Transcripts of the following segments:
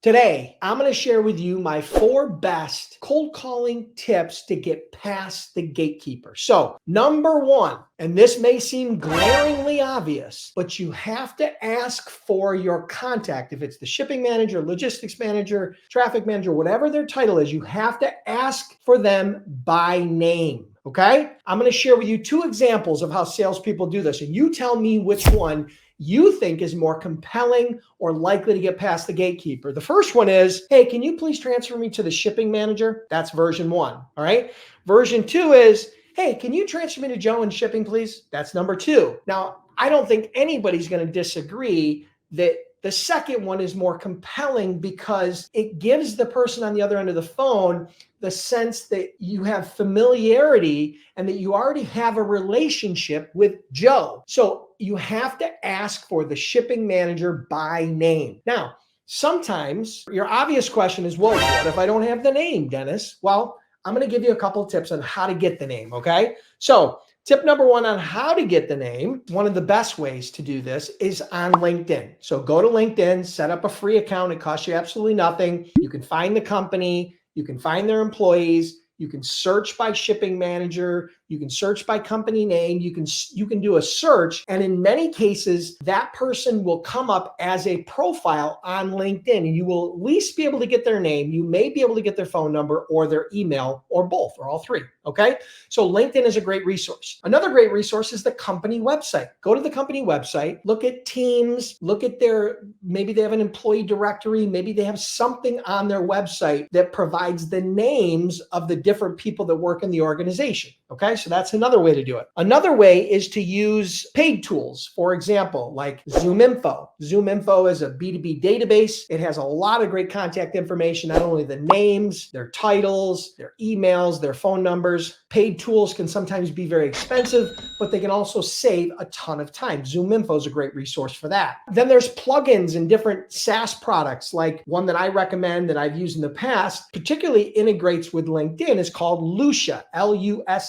Today, I'm going to share with you my 4 best cold calling tips to get past the gatekeeper. So, number 1, and this may seem glaringly obvious, but you have to ask for your contact. If it's the shipping manager, logistics manager, traffic manager, whatever their title is, you have to ask for them by name. Okay? I'm going to share with you 2 examples of how salespeople do this, and you tell me which one you think is more compelling or likely to get past the gatekeeper. The first one is, hey, can you please transfer me to the shipping manager? That's version 1. All right. Version 2 is, hey, can you transfer me to Joe in shipping, please? That's number 2. Now, I don't think anybody's going to disagree that the second one is more compelling because it gives the person on the other end of the phone the sense that you have familiarity and that you already have a relationship with Joe. So you have to ask for the shipping manager by name. Now, sometimes your obvious question is, well, what if I don't have the name, Dennis? Well, I'm going to give you a couple of tips on how to get the name, okay? So tip number 1 on how to get the name, one of the best ways to do this is on LinkedIn. So go to LinkedIn, set up a free account. It costs you absolutely nothing. You can find the company, you can find their employees, you can search by shipping manager, you can search by company name, you can do a search, and in many cases, that person will come up as a profile on LinkedIn, and you will at least be able to get their name. You may be able to get their phone number or their email or both or all 3. Okay. So LinkedIn is a great resource. Another great resource is the company website. Go to the company website, look at teams, look at maybe they have an employee directory, maybe they have something on their website that provides the names of the different people that work in the organization. Okay, so that's another way to do it. Another way is to use paid tools. For example, like ZoomInfo. ZoomInfo is a B2B database. It has a lot of great contact information, not only the names, their titles, their emails, their phone numbers. Paid tools can sometimes be very expensive, but they can also save a ton of time. ZoomInfo is a great resource for that. Then there's plugins and different SaaS products, like one that I recommend that I've used in the past, particularly integrates with LinkedIn, is called Lucia, Lusha.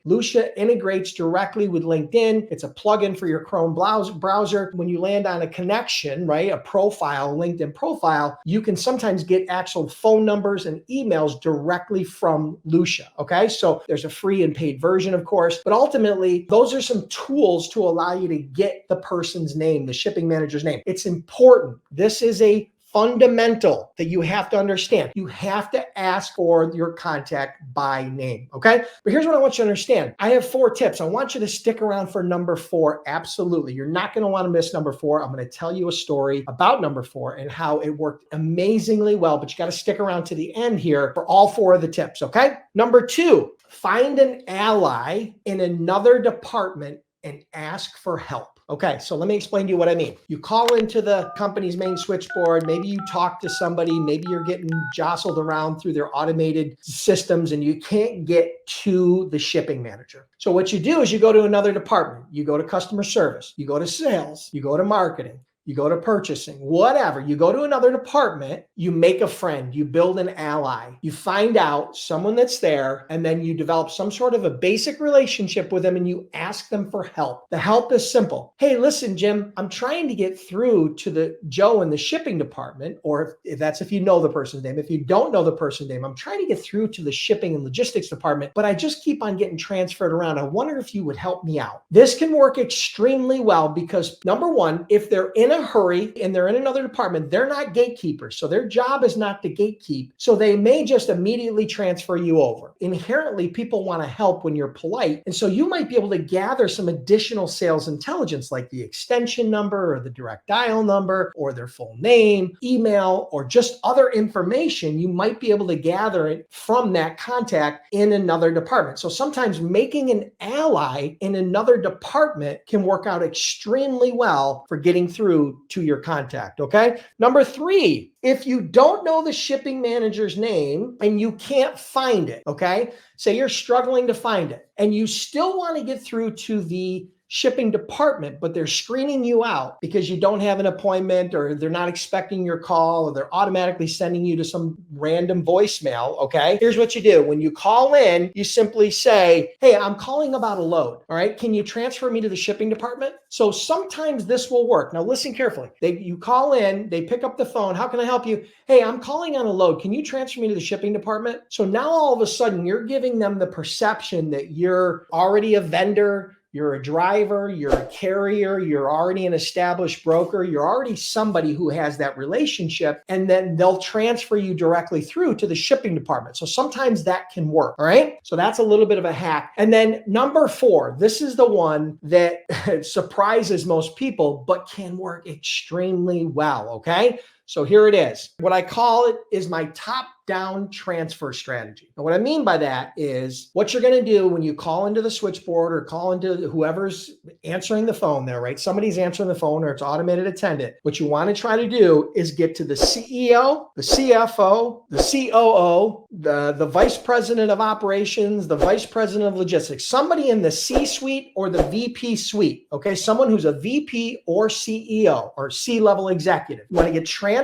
Lucia integrates directly with LinkedIn. It's a plugin for your Chrome browser. When you land on a connection, right, a profile, LinkedIn profile, you can sometimes get actual phone numbers and emails directly from Lucia. Okay, so there's a free and paid version, of course, but ultimately, those are some tools to allow you to get the person's name, the shipping manager's name. It's important. This is a fundamental that you have to understand. You have to ask for your contact by name, okay? But here's what I want you to understand. I have 4 tips. I want you to stick around for number 4. Absolutely. You're not going to want to miss number 4. I'm going to tell you a story about number 4 and how it worked amazingly well, but you got to stick around to the end here for all 4 of the tips, okay? Number 2, find an ally in another department and ask for help. Okay, so let me explain to you what I mean. You call into the company's main switchboard, maybe you talk to somebody, maybe you're getting jostled around through their automated systems and you can't get to the shipping manager. So what you do is you go to another department. You go to customer service, you go to sales, you go to marketing, you go to purchasing, whatever. You go to another department, you make a friend, you build an ally, you find out someone that's there, and then you develop some sort of a basic relationship with them and you ask them for help. The help is simple. Hey, listen, Jim, I'm trying to get through to the Joe in the shipping department, or if you know the person's name. If you don't know the person's name, I'm trying to get through to the shipping and logistics department, but I just keep on getting transferred around. I wonder if you would help me out. This can work extremely well because number 1, if they're in a hurry and they're in another department, they're not gatekeepers. So their job is not to gatekeep. So they may just immediately transfer you over. Inherently, people want to help when you're polite. And so you might be able to gather some additional sales intelligence like the extension number or the direct dial number or their full name, email, or just other information. You might be able to gather it from that contact in another department. So sometimes making an ally in another department can work out extremely well for getting through to your contact, okay? Number 3, if you don't know the shipping manager's name and you can't find it, okay? Say you're struggling to find it and you still want to get through to the shipping department, but they're screening you out because you don't have an appointment or they're not expecting your call or they're automatically sending you to some random voicemail, okay? Here's what you do. When you call in, you simply say, hey, I'm calling about a load, all right? Can you transfer me to the shipping department? So sometimes this will work. Now listen carefully. You call in, they pick up the phone. How can I help you? Hey, I'm calling on a load. Can you transfer me to the shipping department? So now all of a sudden you're giving them the perception that you're already a vendor, you're a driver, you're a carrier, you're already an established broker, you're already somebody who has that relationship, and then they'll transfer you directly through to the shipping department. So sometimes that can work, all right? So that's a little bit of a hack. And then number 4, this is the one that surprises most people, but can work extremely well, okay? So here it is. What I call it is my top-down transfer strategy. And what I mean by that is what you're going to do when you call into the switchboard or call into whoever's answering the phone there, right? Somebody's answering the phone or it's automated attendant. What you want to try to do is get to the CEO, the CFO, the COO, the vice president of operations, the vice president of logistics, somebody in the C-suite or the VP suite, okay? Someone who's a VP or CEO or C-level executive. You want to get transferred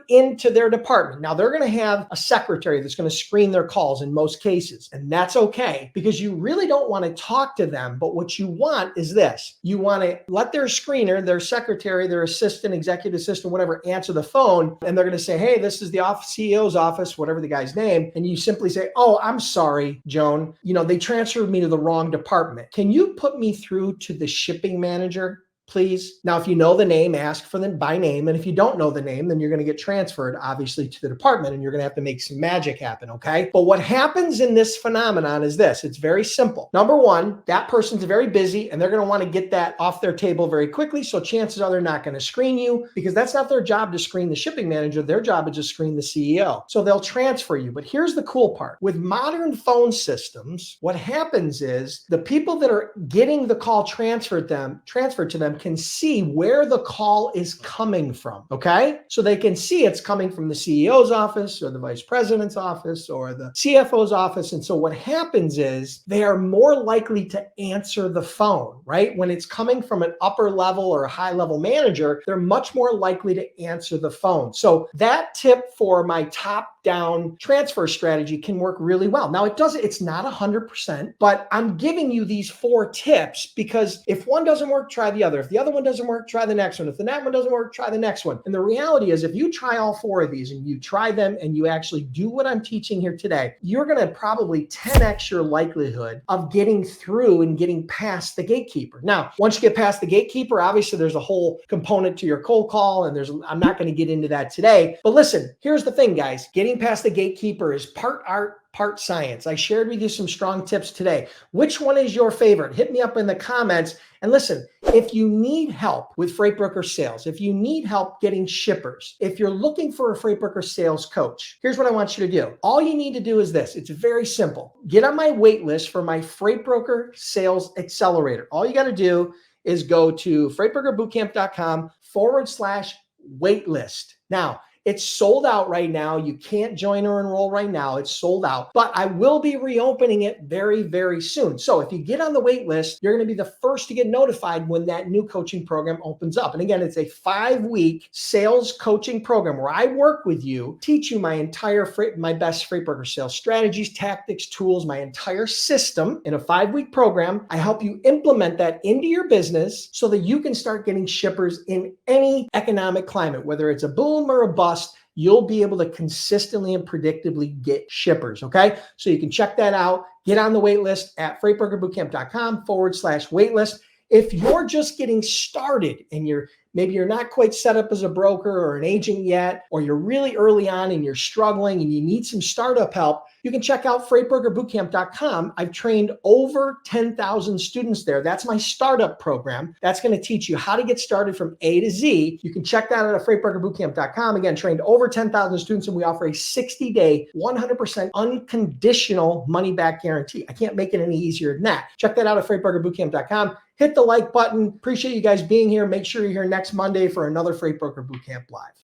into their department. Now they're going to have a secretary that's going to screen their calls in most cases. And that's okay because you really don't want to talk to them. But what you want is this. You want to let their screener, their secretary, their assistant, executive assistant, whatever, answer the phone. And they're going to say, hey, this is the CEO's office, whatever the guy's name. And you simply say, oh, I'm sorry, Joan. They transferred me to the wrong department. Can you put me through to the shipping manager? Please. Now, if you know the name, ask for them by name. And if you don't know the name, then you're going to get transferred, obviously, to the department and you're going to have to make some magic happen, okay? But what happens in this phenomenon is this. It's very simple. Number 1, that person's very busy and they're going to want to get that off their table very quickly. So chances are they're not going to screen you because that's not their job to screen the shipping manager. Their job is to screen the CEO. So they'll transfer you. But here's the cool part. With modern phone systems, what happens is the people that are getting the call transferred to them can see where the call is coming from, okay? So they can see it's coming from the CEO's office or the vice president's office or the CFO's office. And so what happens is they are more likely to answer the phone, right? When it's coming from an upper level or a high level manager, they're much more likely to answer the phone. So that tip for my top-down transfer strategy can work really well. Now it's not 100%, but I'm giving you these 4 tips because if one doesn't work, try the other. If the other one doesn't work, try the next one. If the next one doesn't work, try the next one. And the reality is if you try all 4 of these and you try them and you actually do what I'm teaching here today, you're going to probably 10x your likelihood of getting through and getting past the gatekeeper. Now, once you get past the gatekeeper, obviously there's a whole component to your cold call and I'm not going to get into that today. But listen, here's the thing, guys. Getting past the gatekeeper is part art, part science. I shared with you some strong tips today. Which one is your favorite? Hit me up in the comments. And listen, if you need help with freight broker sales, if you need help getting shippers, if you're looking for a freight broker sales coach, here's what I want you to do. All you need to do is this. It's very simple. Get on my wait list for my freight broker sales accelerator. All you got to do is go to freightbrokerbootcamp.com/waitlist. Now, it's sold out right now. You can't join or enroll right now. It's sold out, but I will be reopening it very, very soon. So if you get on the wait list, you're going to be the first to get notified when that new coaching program opens up. And again, it's a 5-week sales coaching program where I work with you, teach you my best freight broker sales strategies, tactics, tools, my entire system in a 5-week program. I help you implement that into your business so that you can start getting shippers in any economic climate, whether it's a boom or a bust. You'll be able to consistently and predictably get shippers, okay? So you can check that out. Get on the wait list at freightbrokerbootcamp.com/waitlist. If you're just getting started and maybe you're not quite set up as a broker or an agent yet, or you're really early on and you're struggling and you need some startup help, you can check out freightbrokerbootcamp.com. I've trained over 10,000 students there. That's my startup program. That's going to teach you how to get started from A to Z. You can check that out at freightbrokerbootcamp.com. Again, trained over 10,000 students, and we offer a 60-day, 100% unconditional money-back guarantee. I can't make it any easier than that. Check that out at freightbrokerbootcamp.com. Hit the like button. Appreciate you guys being here. Make sure you're here next Monday for another Freight Broker Bootcamp Live.